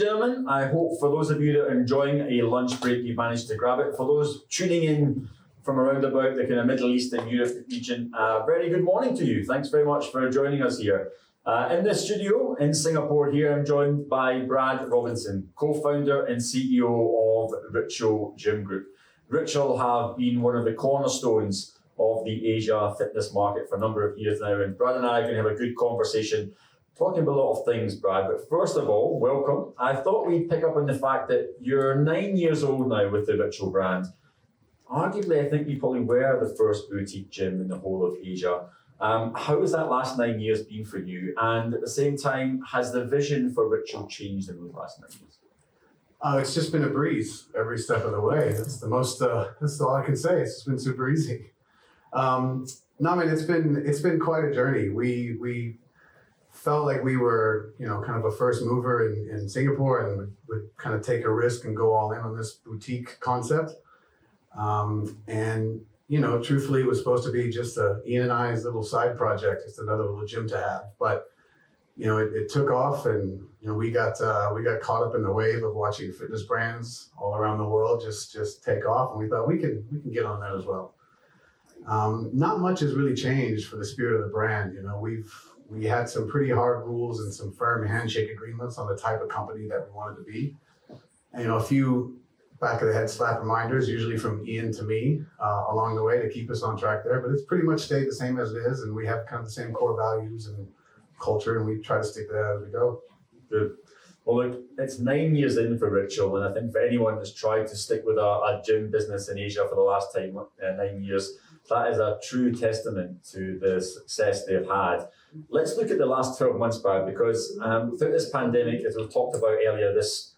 gentlemen, I hope for those of you that are enjoying a lunch break, you managed to grab it. For those tuning in from around about the kind of Middle East and Europe region, very good morning to you. Thanks very much for joining us here. In the studio in Singapore here, I'm joined by Brad Robinson, co-founder and CEO of Ritual Gym Group. Ritual have been one of the cornerstones of the Asia fitness market for a number of years now, and Brad and I are going to have a good conversation talking about a lot of things, Brad. But first of all, welcome. I thought we'd pick up on the fact that you're 9 years old now with the Ritual brand. Arguably, I think you probably were the first boutique gym in the whole of Asia. How has that last 9 years been for you? And at the same time, has the vision for Ritual changed in those last 9 years? It's just been a breeze every step of the way. That's all I can say. It's been super easy. It's been quite a journey. We felt like we were, kind of a first mover in Singapore and would kind of take a risk and go all in on this boutique concept. Truthfully, it was supposed to be just Ian and I's little side project, just another little gym to have. But, it took off, and, we got caught up in the wave of watching fitness brands all around the world just take off. And we thought we can get on that as well. Not much has really changed for the spirit of the brand. We had some pretty hard rules and some firm handshake agreements on the type of company that we wanted to be. And, a few back of the head slap reminders, usually from Ian to me, along the way to keep us on track there. But it's pretty much stayed the same as it is, and we have kind of the same core values and culture, and we try to stick to that as we go. Good. Well, look, it's 9 years in for Ritual, and I think for anyone that's tried to stick with a gym business in Asia for the last 9 years, that is a true testament to the success they've had. Let's look at the last 12 months, Brad, because throughout this pandemic, as we've talked about earlier this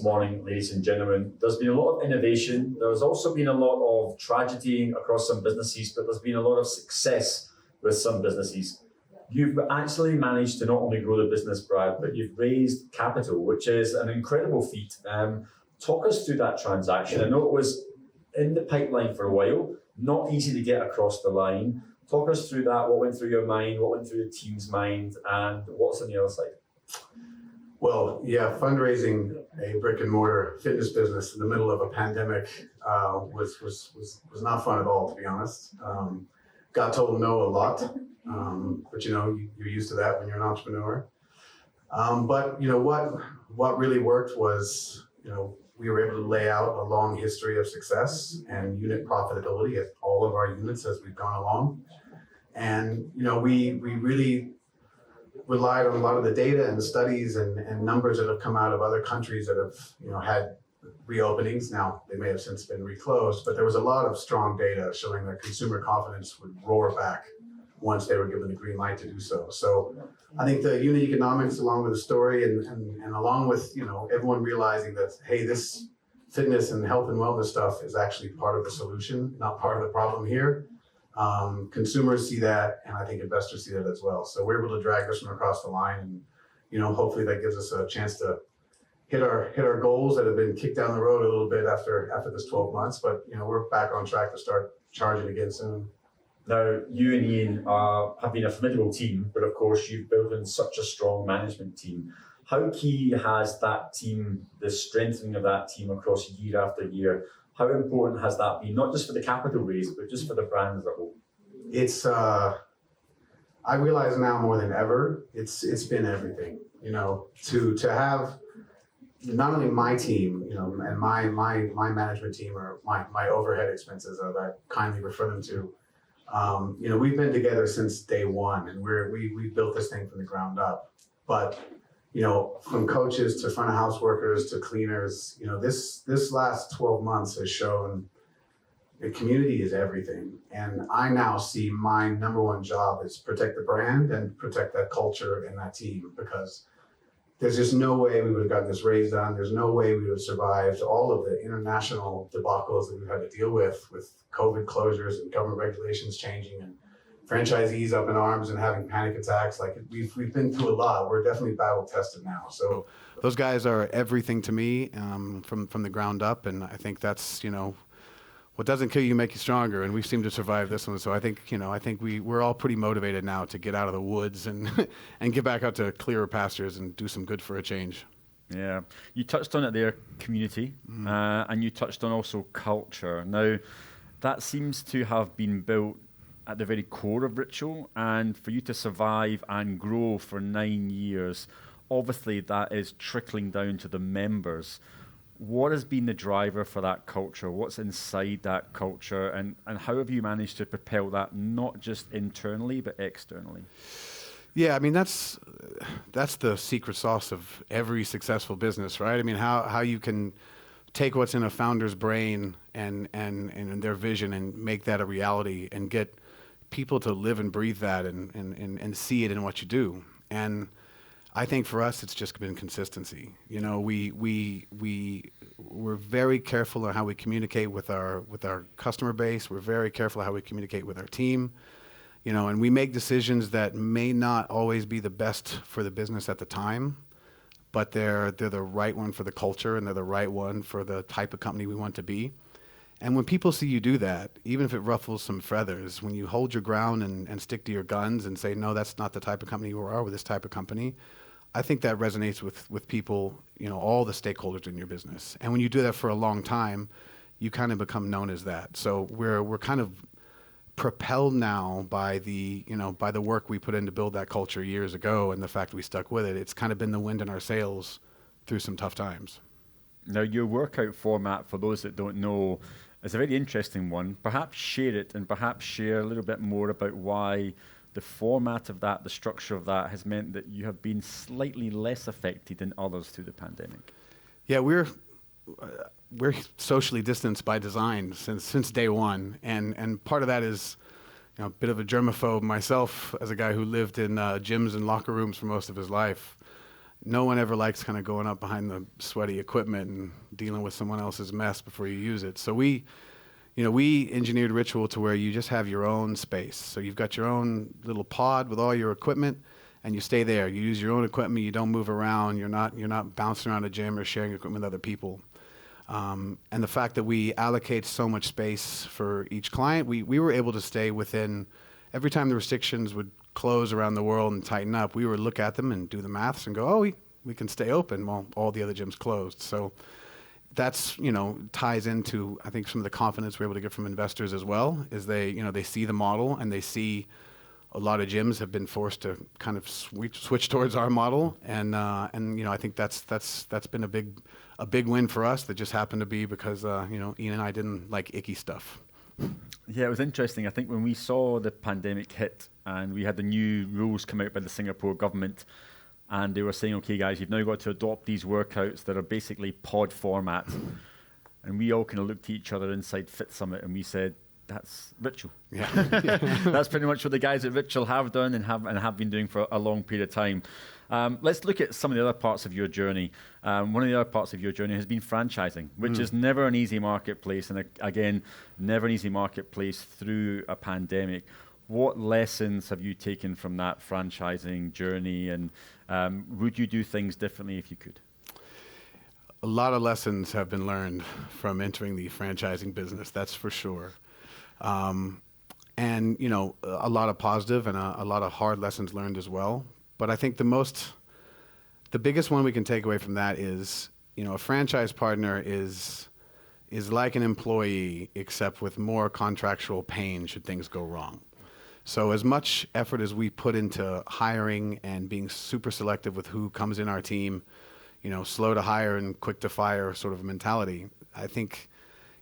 morning, ladies and gentlemen, there's been a lot of innovation. There's also been a lot of tragedy across some businesses, but there's been a lot of success with some businesses. You've actually managed to not only grow the business, Brad, but you've raised capital, which is an incredible feat. Talk us through that transaction. I know it was in the pipeline for a while, not easy to get across the line. Talk us through that. What went through your mind? What went through the team's mind? And what's on the other side? Well, yeah, fundraising a brick and mortar fitness business in the middle of a pandemic was not fun at all, to be honest. Got told no a lot, but you're used to that when you're an entrepreneur. But what really worked was, we were able to lay out a long history of success and unit profitability at all of our units as we've gone along. And, we really relied on a lot of the data and the studies and numbers that have come out of other countries that have, had reopenings. Now, they may have since been reclosed, but there was a lot of strong data showing that consumer confidence would roar back once they were given the green light to do so. So I think the unit economics, along with the story and along with, everyone realizing that, hey, this fitness and health and wellness stuff is actually part of the solution, not part of the problem here. Consumers see that, and I think investors see that as well. So we're able to drag this one across the line, and hopefully that gives us a chance to hit our goals that have been kicked down the road a little bit after this 12 months. But we're back on track to start charging again soon. Now, you and Ian have been a formidable team, but of course you've built in such a strong management team. How key has that team, the strengthening of that team across year after year, how important has that been, not just for the capital raise, but just for the brand as a whole? It's, I realize now more than ever, it's been everything, to have not only my team, and my management team, or my overhead expenses, as I kindly refer them to, we've been together since day one, and we built this thing from the ground up. But from coaches to front of house workers to cleaners, this last 12 months has shown the community is everything. And I now see my number one job is protect the brand and protect that culture and that team, because there's just no way we would have gotten this raise done. There's no way we would have survived all of the international debacles that we've had to deal with COVID closures and government regulations changing and franchisees up in arms and having panic attacks. Like we've been through a lot. We're definitely battle tested now. So those guys are everything to me from the ground up. And I think that's, what doesn't kill you make you stronger, and we seem to survive this one. So I think we're all pretty motivated now to get out of the woods and and get back out to clearer pastures and do some good for a change. Yeah, you touched on it there, community, and you touched on also culture. Now, that seems to have been built at the very core of Ritual, and for you to survive and grow for 9 years, obviously that is trickling down to the members. What has been the driver for that culture? What's inside that culture, and how have you managed to propel that not just internally but externally? Yeah, I mean that's the secret sauce of every successful business, right? I mean how you can take what's in a founder's brain and their vision and make that a reality and get people to live and breathe that and see it in what you do. And I think for us it's just been consistency. You know, we're very careful on how we communicate with our customer base. We're very careful how we communicate with our team. You know, and we make decisions that may not always be the best for the business at the time, but they're the right one for the culture and they're the right one for the type of company we want to be. And when people see you do that, even if it ruffles some feathers, when you hold your ground and stick to your guns and say, no, that's not the type of company you are, we're this type of company, I think that resonates with people, you know, all the stakeholders in your business. And when you do that for a long time, you kind of become known as that. So we're kind of propelled now by the work we put in to build that culture years ago and the fact that we stuck with it. It's kind of been the wind in our sails through some tough times. Now, your workout format, for those that don't know, is a very interesting one. Perhaps share it and perhaps share a little bit more about why the format of that, the structure of that has meant that you have been slightly less affected than others through the pandemic. Yeah, we're socially distanced by design since day one, and part of that is, you know, a bit of a germaphobe myself as a guy who lived in gyms and locker rooms for most of his life. No one ever likes kind of going up behind the sweaty equipment and dealing with someone else's mess before you use it. So we engineered Ritual to where you just have your own space. So you've got your own little pod with all your equipment, and you stay there. You use your own equipment. You don't move around. You're not bouncing around a gym or sharing equipment with other people. And the fact that we allocate so much space for each client, we were able to stay within, every time the restrictions would close around the world and tighten up, we would look at them and do the maths and go, oh, we can stay open while all the other gyms closed. So that's, you know, ties into, I think, some of the confidence we're able to get from investors as well, is they see the model and they see a lot of gyms have been forced to kind of switch towards our model. And you know, I think that's been a big win for us that just happened to be because, you know, Ian and I didn't like icky stuff. Yeah, it was interesting. I think when we saw the pandemic hit and we had the new rules come out by the Singapore government, and they were saying, okay, guys, you've now got to adopt these workouts that are basically pod format. And we all kind of looked at each other inside Fit Summit and we said, that's Ritual. Yeah. That's pretty much what the guys at Ritual have done and have been doing for a long period of time. Let's look at some of the other parts of your journey. One of the other parts of your journey has been franchising, which is never an easy marketplace. And again, never an easy marketplace through a pandemic. What lessons have you taken from that franchising journey? And would you do things differently if you could? A lot of lessons have been learned from entering the franchising business, that's for sure. And, you know, a lot of positive and a lot of hard lessons learned as well. But I think the biggest one we can take away from that is, you know, a franchise partner is like an employee, except with more contractual pain should things go wrong. So as much effort as we put into hiring and being super selective with who comes in our team, you know, slow to hire and quick to fire sort of a mentality, I think,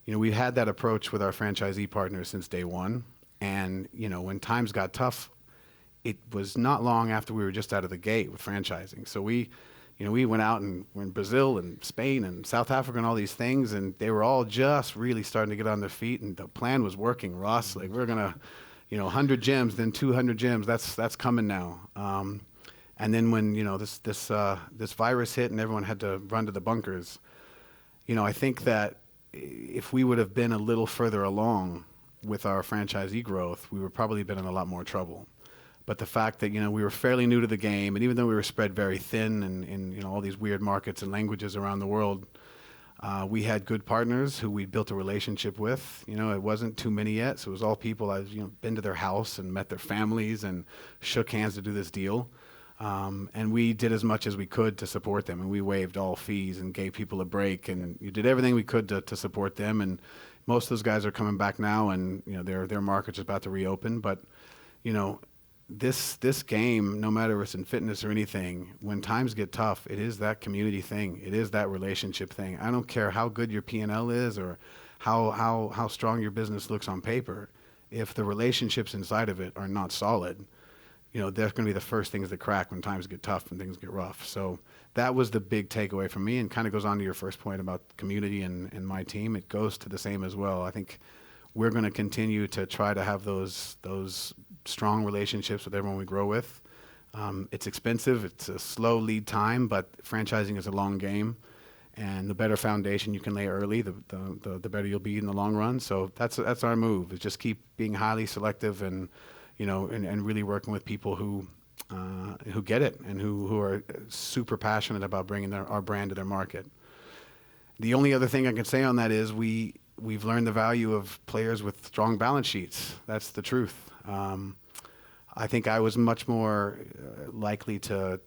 you know, we had that approach with our franchisee partners since day one. And, you know, when times got tough, it was not long after we were just out of the gate with franchising. So we went out and we're in Brazil and Spain and South Africa and all these things, and they were all just really starting to get on their feet, and the plan was working, Ross. Like, we're gonna, you know, 100 gyms, then 200 gyms. That's coming now. And then when, you know, this virus hit and everyone had to run to the bunkers, you know, I think that if we would have been a little further along with our franchisee growth, we would probably been in a lot more trouble. But the fact that, you know, we were fairly new to the game, and even though we were spread very thin in you know, all these weird markets and languages around the world, we had good partners who we built a relationship with. You know, it wasn't too many yet, so it was all people I've, you know, been to their house and met their families and shook hands to do this deal. And we did as much as we could to support them, and we waived all fees and gave people a break, and you did everything we could to support them. And most of those guys are coming back now, and their markets are about to reopen. But this game, no matter if it's in fitness or anything, when times get tough, it is that community thing. It is that relationship thing. I don't care how good your P&L is or how strong your business looks on paper. If the relationships inside of it are not solid, they're going to be the first things that crack when times get tough and things get rough. So that was the big takeaway from me, and kind of goes on to your first point about community and my team. It goes to the same as well. I think we're going to continue to try to have those strong relationships with everyone we grow with. It's expensive. It's a slow lead time, but franchising is a long game. And the better foundation you can lay early, the better you'll be in the long run. So that's our move, is just keep being highly selective and really working with people who get it and who are super passionate about bringing our brand to their market. The only other thing I can say on that is we've learned the value of players with strong balance sheets. That's the truth. I think I was much more likely to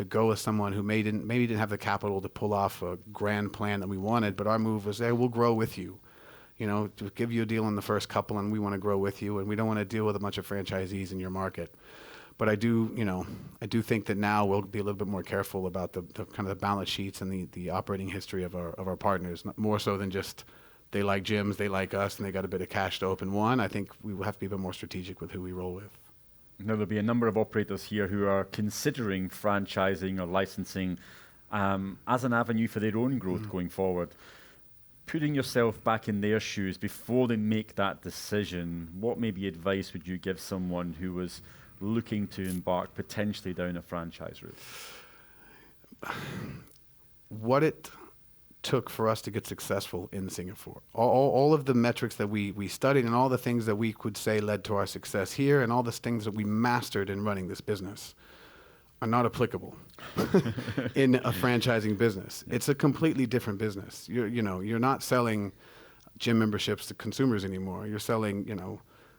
go with someone who maybe didn't have the capital to pull off a grand plan that we wanted, but our move was, hey, we'll grow with you. To give you a deal in the first couple, and we want to grow with you, and we don't want to deal with a bunch of franchisees in your market. But I do think that now we'll be a little bit more careful about the kind of the balance sheets and the operating history of our partners, more so than just they like gyms, they like us, and they got a bit of cash to open one. I think we will have to be a bit more strategic with who we roll with. Now, there'll be a number of operators here who are considering franchising or licensing as an avenue for their own growth going forward. Putting yourself back in their shoes before they make that decision, what maybe advice would you give someone who was looking to embark potentially down a franchise route? What it took for us to get successful in Singapore, all of the metrics that we studied and all the things that we could say led to our success here, and all the things that we mastered in running this business are not applicable in a franchising business. It's a completely different business. You're not selling gym memberships to consumers anymore. You're selling,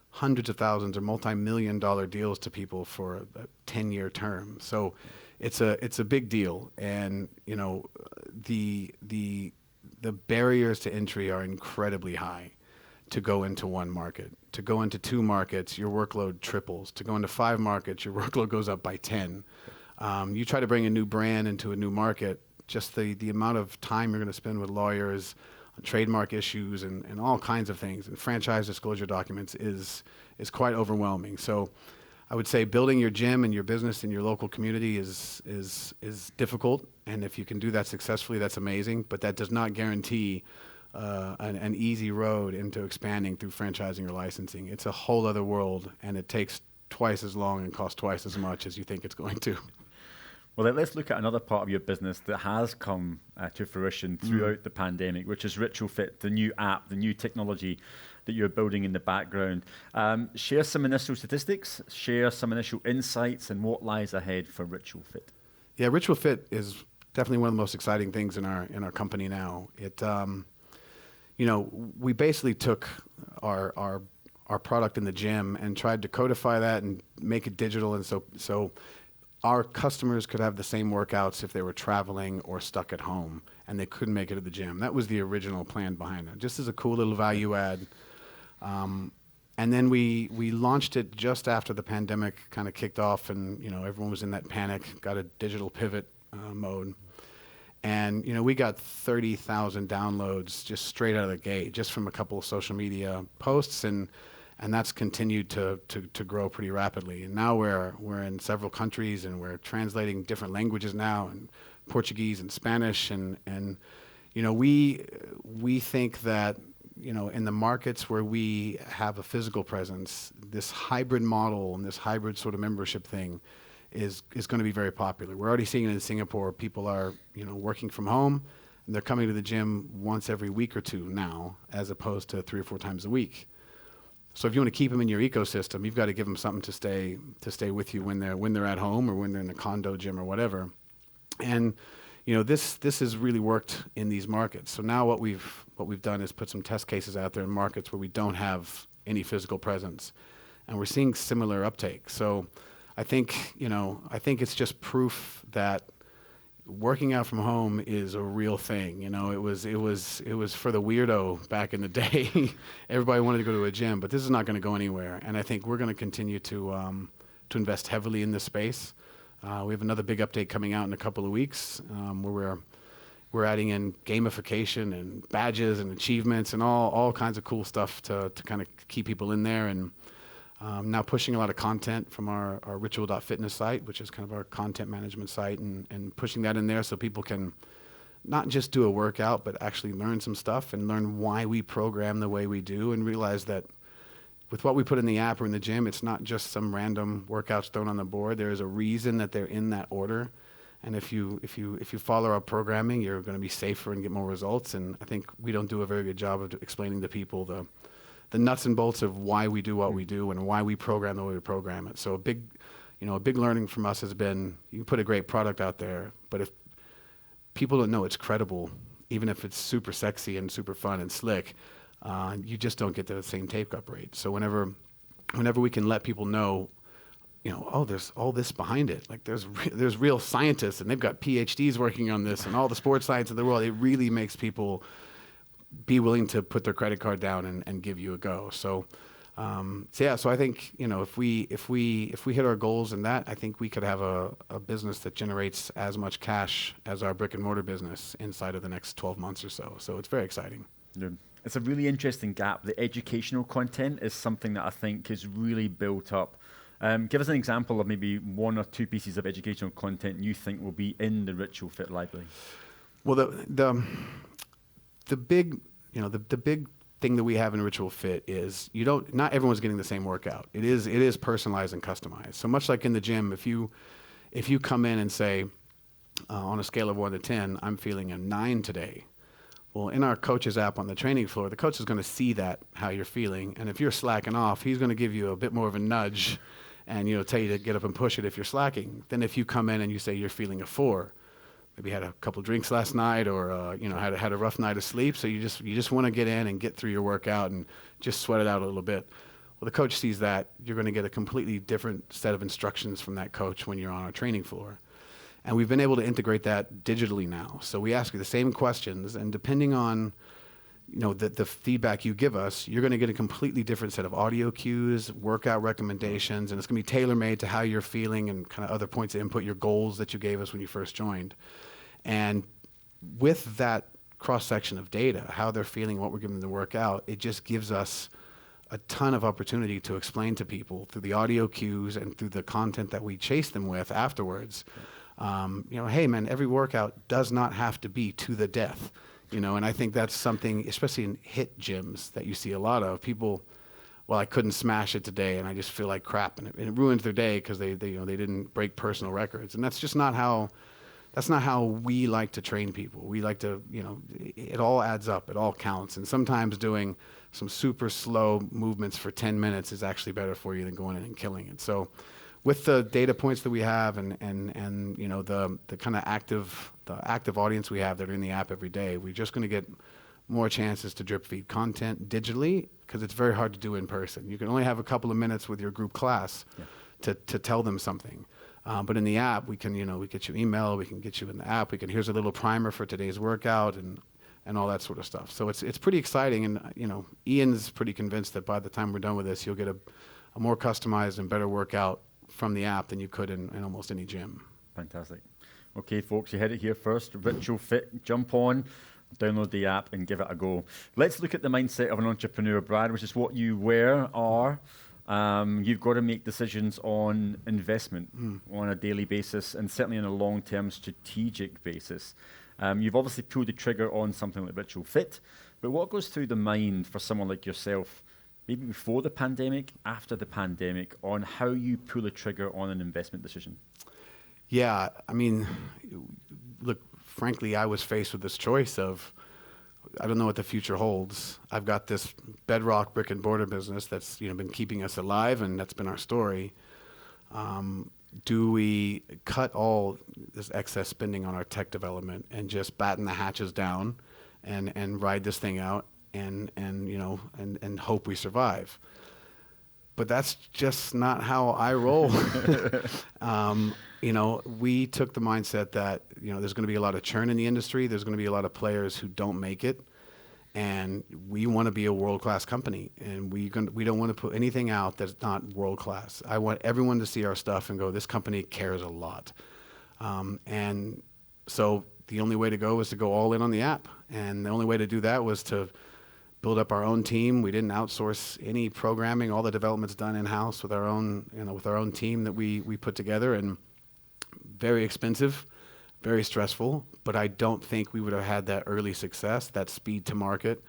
hundreds of thousands or multi-million-dollar deals to people for a 10-year term. So it's a big deal, and the barriers to entry are incredibly high. To go into one market, to go into 2 markets, your workload triples. To go into 5 markets, your workload goes up by 10. You try to bring a new brand into a new market, just the amount of time you're going to spend with lawyers on trademark issues and all kinds of things, and franchise disclosure documents is quite overwhelming. So I would say building your gym and your business in your local community is difficult, and if you can do that successfully, that's amazing, but that does not guarantee an easy road into expanding through franchising or licensing. It's a whole other world, and it takes twice as long and costs twice as much as you think it's going to. Well, let's look at another part of your business that has come to fruition throughout the pandemic, which is Ritual Fit, the new app, the new technology that you're building in the background. Share some initial statistics, share some initial insights, and what lies ahead for Ritual Fit. Yeah, Ritual Fit is definitely one of the most exciting things in our company now. It, we basically took our product in the gym and tried to codify that and make it digital, and so our customers could have the same workouts if they were traveling or stuck at home and they couldn't make it to the gym. That was the original plan behind it, just as a cool little value add. And then we launched it just after the pandemic kind of kicked off, and everyone was in that panic, got a digital pivot mode. And we got 30,000 downloads just straight out of the gate, just from a couple of social media posts, and that's continued to grow pretty rapidly. And now we're in several countries, and we're translating different languages now, and Portuguese and Spanish, and we think that in the markets where we have a physical presence, this hybrid model and this hybrid sort of membership thing is going to be very popular. We're already seeing it in Singapore. People are working from home, and they're coming to the gym once every week or 2 now, as opposed to 3 or 4 times a week. So if you want to keep them in your ecosystem, you've got to give them something to stay with you when they're at home or when they're in the condo gym or whatever. And this has really worked in these markets. So now what we've done is put some test cases out there in markets where we don't have any physical presence, and we're seeing similar uptake. So I think it's just proof that working out from home is a real thing. It was for the weirdo back in the day. Everybody wanted to go to a gym, but this is not going to go anywhere. And I think we're going to continue to invest heavily in this space. We have another big update coming out in a couple of weeks, where we're adding in gamification and badges and achievements and all kinds of cool stuff to kind of keep people in there. And now pushing a lot of content from our ritual.fitness site, which is kind of our content management site, and pushing that in there so people can not just do a workout, but actually learn some stuff and learn why we program the way we do, and realize that with what we put in the app or in the gym, it's not just some random workouts thrown on the board. There is a reason that they're in that order. And if you follow our programming, you're going to be safer and get more results. And I think we don't do a very good job of explaining to people the nuts and bolts of why we do what we do and why we program the way we program it. So a big learning from us has been, you can put a great product out there, but if people don't know it's credible, even if it's super sexy and super fun and slick, you just don't get the same take-up rate. So whenever we can let people know, oh, there's all this behind it. Like there's real scientists and they've got PhDs working on this and all the sports science in the world. It really makes people be willing to put their credit card down and give you a go. So I think, if we hit our goals in that, I think we could have a business that generates as much cash as our brick and mortar business inside of the next 12 months or so. So it's very exciting. Yeah. It's a really interesting gap. The educational content is something that I think is really built up. Give us an example of maybe one or two pieces of educational content you think will be in the Ritual Fit library. Well, the big thing that we have in Ritual Fit is not everyone's getting the same workout. It is personalized and customized. So much like in the gym, if you come in and say, on a scale of 1 to 10, I'm feeling a 9 today. Well, in our coach's app on the training floor, the coach is going to see that, how you're feeling. And if you're slacking off, he's going to give you a bit more of a nudge and, tell you to get up and push it if you're slacking. Then if you come in and you say you're feeling a 4, maybe had a couple drinks last night or, had a rough night of sleep. So you just want to get in and get through your workout and just sweat it out a little bit. Well, the coach sees that. You're going to get a completely different set of instructions from that coach when you're on our training floor. And we've been able to integrate that digitally now. So we ask you the same questions, and depending on the feedback you give us, you're going to get a completely different set of audio cues, workout recommendations, and it's going to be tailor-made to how you're feeling and kind of other points of input, your goals that you gave us when you first joined. And with that cross-section of data, how they're feeling, what we're giving them to work out, it just gives us a ton of opportunity to explain to people through the audio cues and through the content that we chase them with afterwards. Hey man, every workout does not have to be to the death, and I think that's something, especially in HIIT gyms, that you see a lot of people. Well, I couldn't smash it today, and I just feel like crap, and it ruins their day because they didn't break personal records, and that's just not how. That's not how we like to train people. We like to, it all adds up, it all counts, and sometimes doing some super slow movements for 10 minutes is actually better for you than going in and killing it. So with the data points that we have and the kind of active audience we have that are in the app every day, we're just going to get more chances to drip feed content digitally, because it's very hard to do in person. You can only have a couple of minutes with your group class to tell them something. But in the app, we get you email, we can get you in the app, here's a little primer for today's workout and all that sort of stuff. So it's pretty exciting, and Ian's pretty convinced that by the time we're done with this, you'll get a more customized and better workout from the app than you could in almost any gym. Fantastic. Okay, folks, you heard it here first. Ritual Fit, jump on, download the app and give it a go. Let's look at the mindset of an entrepreneur, Brad, which is what you are. You've got to make decisions on investment on a daily basis, and certainly on a long-term strategic basis. You've obviously pulled the trigger on something like Ritual Fit, but what goes through the mind for someone like yourself, maybe before the pandemic, after the pandemic, on how you pull the trigger on an investment decision? Yeah, I mean, look, frankly, I was faced with this choice of, I don't know what the future holds. I've got this bedrock brick and mortar business that's been keeping us alive, and that's been our story. Do we cut all this excess spending on our tech development and just batten the hatches down and ride this thing out and hope we survive? but that's just not how I roll. We took the mindset that, there's going to be a lot of churn in the industry. There's going to be a lot of players who don't make it. And we want to be a world-class company, and we don't want to put anything out that's not world-class. I want everyone to see our stuff and go, this company cares a lot. And so the only way to go was to go all in on the app. And the only way to do that was to build up our own team. We didn't outsource any programming. All the development's done in-house with our own team that we put together, and very expensive, very stressful, but I don't think we would have had that early success, that speed to market,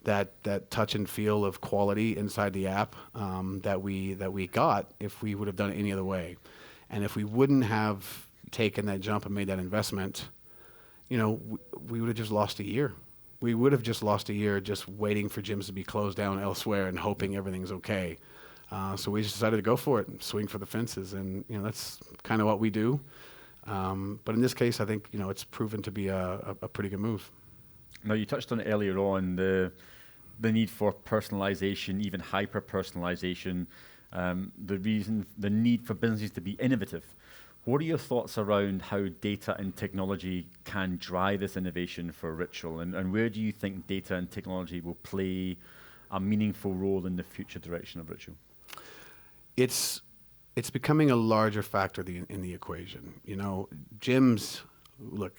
that touch and feel of quality inside the app that we got if we would have done it any other way. And if we wouldn't have taken that jump and made that investment, we would have just lost a year. We would have just lost a year just waiting for gyms to be closed down elsewhere and hoping everything's okay. So we just decided to go for it and swing for the fences, and that's kind of what we do. But in this case, I think it's proven to be a pretty good move. Now, you touched on it earlier on, the need for personalization, even hyper personalization, the need for businesses to be innovative. What are your thoughts around how data and technology can drive this innovation for Ritual, and where do you think data and technology will play a meaningful role in the future direction of Ritual? It's becoming a larger factor in the equation. Gyms, look,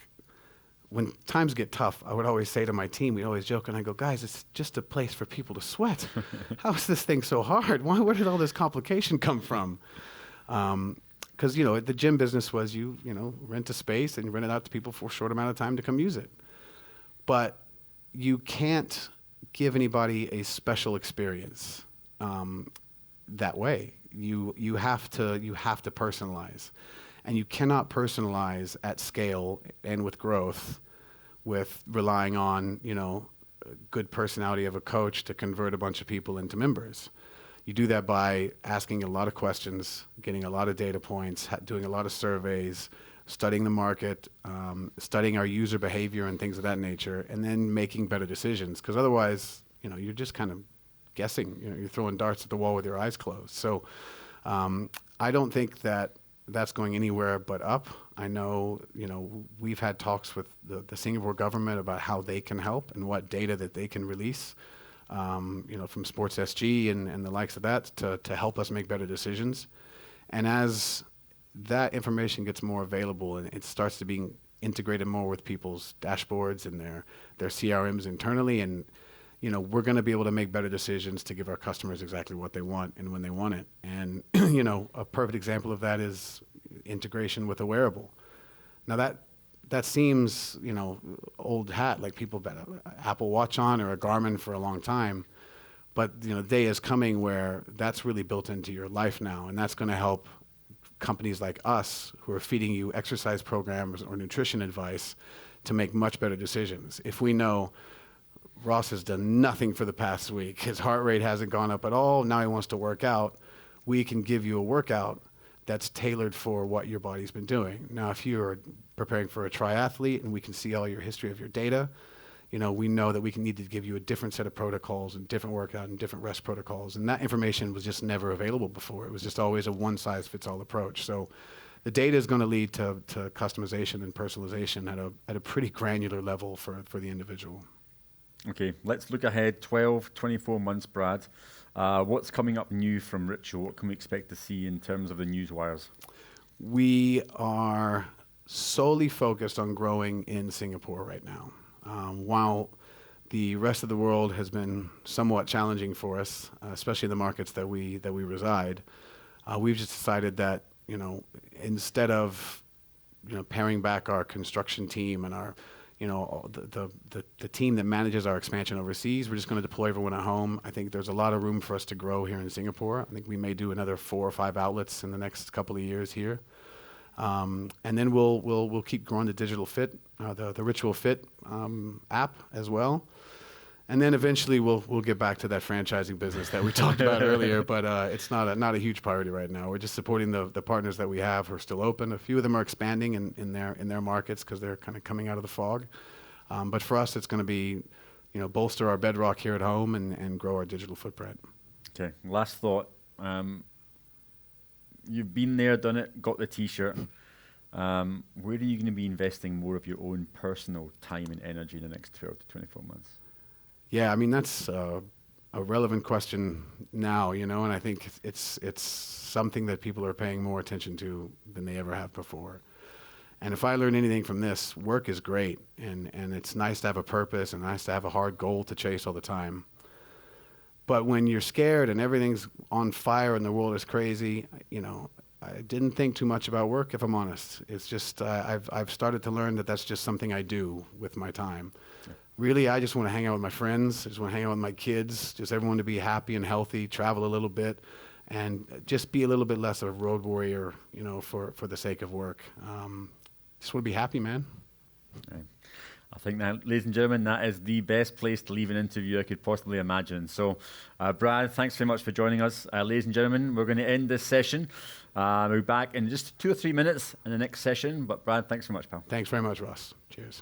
when times get tough, I would always say to my team, we always joke, and I go, guys, it's just a place for people to sweat. How is this thing so hard? Where did all this complication come from? Because, the gym business was you rent a space and you rent it out to people for a short amount of time to come use it. But you can't give anybody a special experience that way. You have to personalize, and you cannot personalize at scale and with growth with relying on good personality of a coach to convert a bunch of people into members. You do that by asking a lot of questions, getting a lot of data points, doing a lot of surveys, studying the market, studying our user behavior and things of that nature, and then making better decisions. Because otherwise, you're just kind of guessing. You're throwing darts at the wall with your eyes closed. So I don't think that that's going anywhere but up. I know, we've had talks with the Singapore government about how they can help and what data that they can release, from Sports SG and the likes of that to help us make better decisions. And as that information gets more available and it starts to be integrated more with people's dashboards and their CRMs internally, and we're going to be able to make better decisions to give our customers exactly what they want and when they want it. And, a perfect example of that is integration with a wearable. Now that seems, old hat, like people bet an Apple Watch on or a Garmin for a long time. But, the day is coming where that's really built into your life now. And that's going to help companies like us who are feeding you exercise programs or nutrition advice to make much better decisions. If we know Ross has done nothing for the past week, his heart rate hasn't gone up at all, now he wants to work out, we can give you a workout that's tailored for what your body's been doing. Now, if you're preparing for a triathlete and we can see all your history of your data, we know that we need to give you a different set of protocols and different workout and different rest protocols. And that information was just never available before. It was just always a one-size-fits-all approach. So the data is going to lead to customization and personalization at a pretty granular level for the individual. Okay, let's look ahead 12, 24 months, Brad. What's coming up new from Ritual? What can we expect to see in terms of the news wires? We are solely focused on growing in Singapore right now. While the rest of the world has been somewhat challenging for us, especially in the markets that we reside, we've just decided that, instead of, paring back our construction team and our the team that manages our expansion overseas, we're just going to deploy everyone at home. I think there's a lot of room for us to grow here in Singapore. I think we may do another 4 or 5 outlets in the next couple of years here. And then we'll keep growing the digital fit, the Ritual Fit app as well. And then eventually we'll get back to that franchising business that we talked about earlier, but it's not a huge priority right now. We're just supporting the partners that we have who are still open. A few of them are expanding in their markets because they're kind of coming out of the fog. But for us, it's going to be, bolster our bedrock here at home and grow our digital footprint. Okay. Last thought. You've been there, done it, got the T-shirt. Where are you going to be investing more of your own personal time and energy in the next 12 to 24 months? Yeah, I mean, that's a relevant question now, and I think it's something that people are paying more attention to than they ever have before. And if I learn anything from this, work is great, and it's nice to have a purpose and nice to have a hard goal to chase all the time. But when you're scared and everything's on fire and the world is crazy, I didn't think too much about work, if I'm honest. It's just I've started to learn that that's just something I do with my time. Yeah. Really, I just want to hang out with my friends. I just want to hang out with my kids. Just everyone to be happy and healthy, travel a little bit, and just be a little bit less of a road warrior, for the sake of work. Just want to be happy, man. Right. I think that, ladies and gentlemen, that is the best place to leave an interview I could possibly imagine. So, Brad, thanks very much for joining us. Ladies and gentlemen, we're going to end this session. We'll be back in just 2 or 3 minutes in the next session. But, Brad, thanks so much, pal. Thanks very much, Ross. Cheers.